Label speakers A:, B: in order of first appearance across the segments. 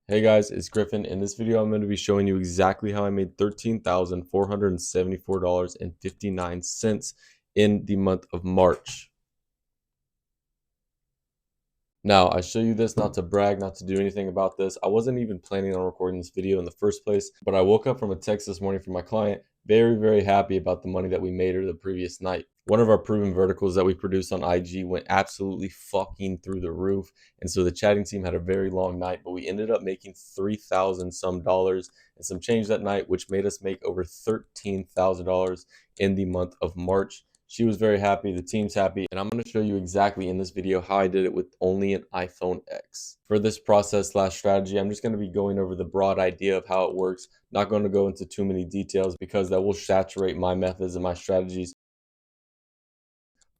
A: Hey guys, it's Griffin. In this video, I'm going to be showing you exactly how I made $13,474.59 in the month of March. Now, I show you this not to brag, not to do anything about this. I wasn't even planning on recording this video in the first place, but I woke up from a text this morning from my client, very happy about the money that we made her the previous night. One of our proven verticals that we produced on IG went absolutely fucking through the roof. And so the chatting team had a very long night, but we ended up making 3,000 some dollars and some change that night, which made us make over $13,000 in the month of March. She was very happy, the team's happy, and I'm going to show you exactly in this video how I did it with only an iPhone X. For this process slash strategy, I'm just going to be going over the broad idea of how it works. Not going to go into too many details because that will saturate my methods and my strategies,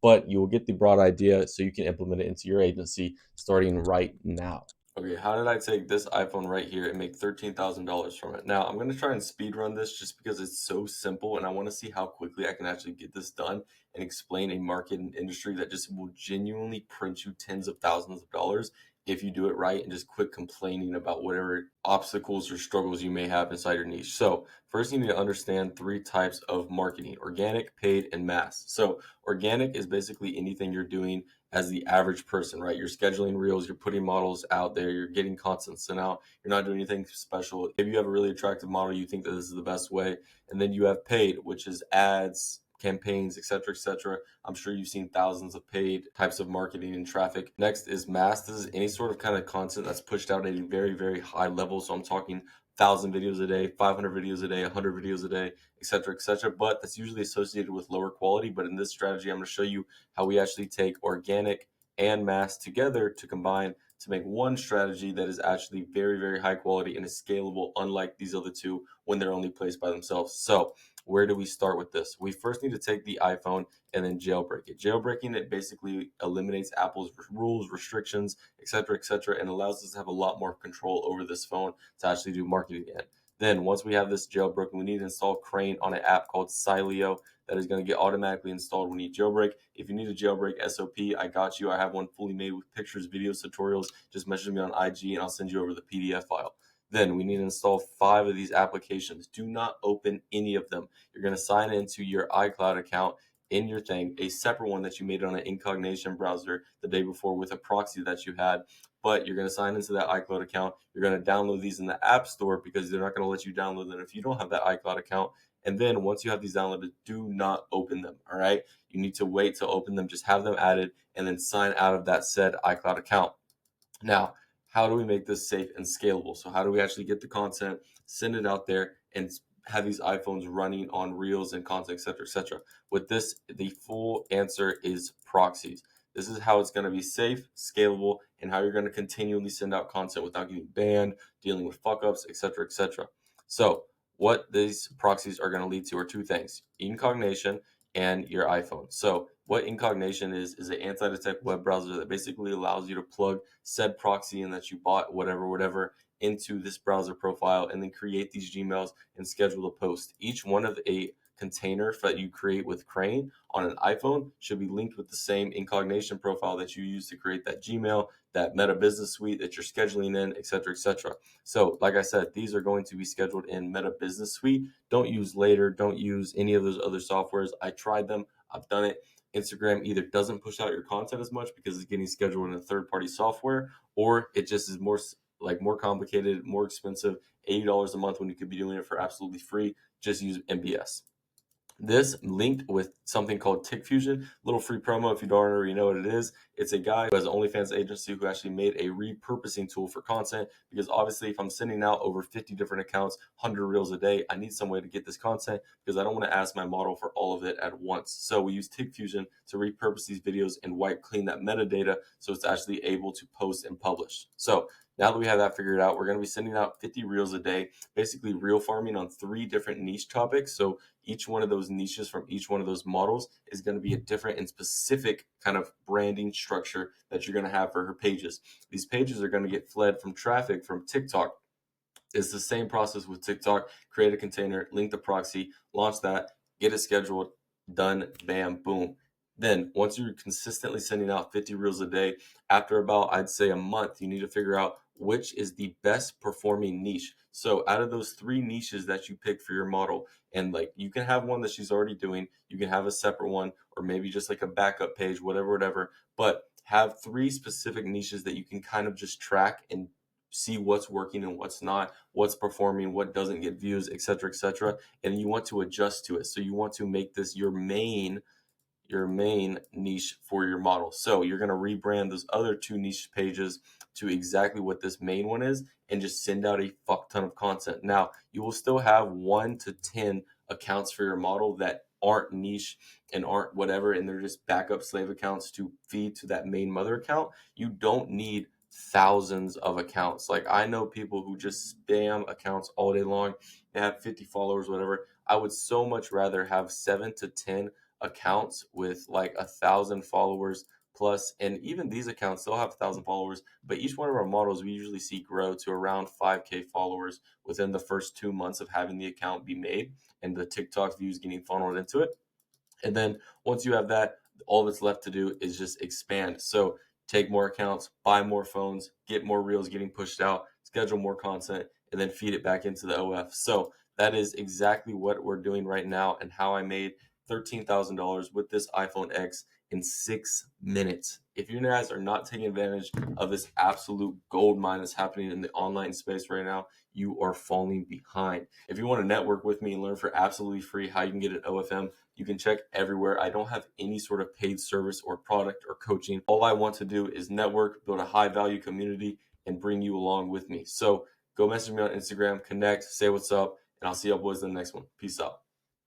A: but you will get the broad idea so you can implement it into your agency starting right now. Okay, how did I take this iPhone right here and make $13,000 from it? Now, I'm going to try and speed run this just because it's so simple and I want to see how quickly I can actually get this done and explain a market and industry that just will genuinely print you tens of thousands of dollars if you do it right and just quit complaining about whatever obstacles or struggles you may have inside your niche. So, first you need to understand three types of marketing: organic, paid, and mass. So, organic is basically anything you're doing as the average person, right? You're scheduling reels, you're putting models out there, you're getting content sent out, you're not doing anything special. If you have a really attractive model, you think that this is the best way. And then you have paid, which is ads, campaigns, etc., etc. I'm sure you've seen thousands of paid types of marketing and traffic. Next is mass. This is any sort of kind of content that's pushed out at a very high level. So I'm talking 1,000 videos a day, 500 videos a day, 100 videos a day, etc., etc. But that's usually associated with lower quality. But in this strategy, I'm going to show you how we actually take organic and mass together to combine to make one strategy that is actually very high quality and is scalable, unlike these other two when they're only placed by themselves. So where do we start with this? We first need to take the iPhone and then jailbreak it. Jailbreaking it basically eliminates Apple's rules, restrictions, etc., and allows us to have a lot more control over this phone to actually do marketing again. Then once we have this jailbroken, we need to install Crane on an app called Sileo that is going to get automatically installed when you jailbreak. If you need a jailbreak SOP, I got you. I have one fully made with pictures, videos, tutorials. Just message me on IG and I'll send you over the PDF file. Then we need to install 5 of these applications. Do not open any of them. You're going to sign into your iCloud account in your thing, a separate one that you made on an incognito browser the day before with a proxy that you had. But you're going to sign into that iCloud account. You're going to download these in the App Store because they're not going to let you download them if you don't have that iCloud account. And then once you have these downloaded, do not open them. All right. You need to wait to open them. Just have them added and then sign out of that said iCloud account. Now, how do we make this safe and scalable? So how do we actually get the content, send it out there, and have these iPhones running on reels and content, etc.? With this, the full answer is proxies. This is how it's going to be safe, scalable, and how you're going to continually send out content without getting banned, dealing with fuck ups, etc. So what these proxies are going to lead to are two things: incognation and your iPhone. So what incognation is an anti-detect web browser that basically allows you to plug said proxy in that you bought, whatever, into this browser profile and then create these Gmails and schedule a post. Each one of a container that you create with Crane on an iPhone should be linked with the same incognation profile that you use to create that Gmail, that Meta Business Suite that you're scheduling in, etc. So, like I said, these are going to be scheduled in Meta Business Suite. Don't use Later, don't use any of those other softwares. I tried them, I've done it. Instagram either doesn't push out your content as much because it's getting scheduled in a third-party software, or it just is more complicated, more expensive, $80 a month when you could be doing it for absolutely free. Just use MBS. This linked with something called Tick Fusion. Little free promo if you don't already know what it is. It's a guy who has an OnlyFans agency who actually made a repurposing tool for content, because obviously if I'm sending out over 50 different accounts, 100 reels a day, I need some way to get this content because I don't want to ask my model for all of it at once. So we use Tick Fusion to repurpose these videos and wipe clean that metadata so it's actually able to post and publish. So now that we have that figured out, we're going to be sending out 50 reels a day, basically reel farming on 3 different niche topics. So each one of those niches from each one of those models is going to be a different and specific kind of branding structure that you're going to have for her pages. These pages are going to get fled from traffic from TikTok. It's the same process with TikTok. Create a container, link the proxy, launch that, get it scheduled, done, bam, boom. Then once you're consistently sending out 50 reels a day, after about, I'd say, a month, you need to figure out which is the best performing niche. So out of those 3 niches that you pick for your model, and like you can have one that she's already doing, you can have a separate one, or maybe just like a backup page, whatever, but have 3 specific niches that you can kind of just track and see what's working and what's not, what's performing, what doesn't get views, etc., and you want to adjust to it. So you want to make this your main niche for your model. So you're going to rebrand those other 2 niche pages to exactly what this main one is, and just send out a fuck ton of content. Now, you will still have 1 to 10 accounts for your model that aren't niche and aren't whatever, and they're just backup slave accounts to feed to that main mother account. You don't need thousands of accounts. Like, I know people who just spam accounts all day long. They have 50 followers, whatever. I would so much rather have 7 to 10 accounts with like 1,000 followers plus, and even these accounts still have 1,000 followers, but each one of our models we usually see grow to around 5K followers within the first 2 months of having the account be made and the TikTok views getting funneled into it. And then once you have that, all that's left to do is just expand. So take more accounts, buy more phones, get more reels getting pushed out, schedule more content, and then feed it back into the OF. So that is exactly what we're doing right now, and how I made $13,000 with this iPhone X in 6 minutes. If you guys are not taking advantage of this absolute gold mine that's happening in the online space right now, you are falling behind. If you want to network with me and learn for absolutely free how you can get an OFM, you can check everywhere. I don't have any sort of paid service or product or coaching. All I want to do is network, build a high value community, and bring you along with me. So go message me on Instagram, connect, say what's up, and I'll see y'all boys in the next one. Peace out.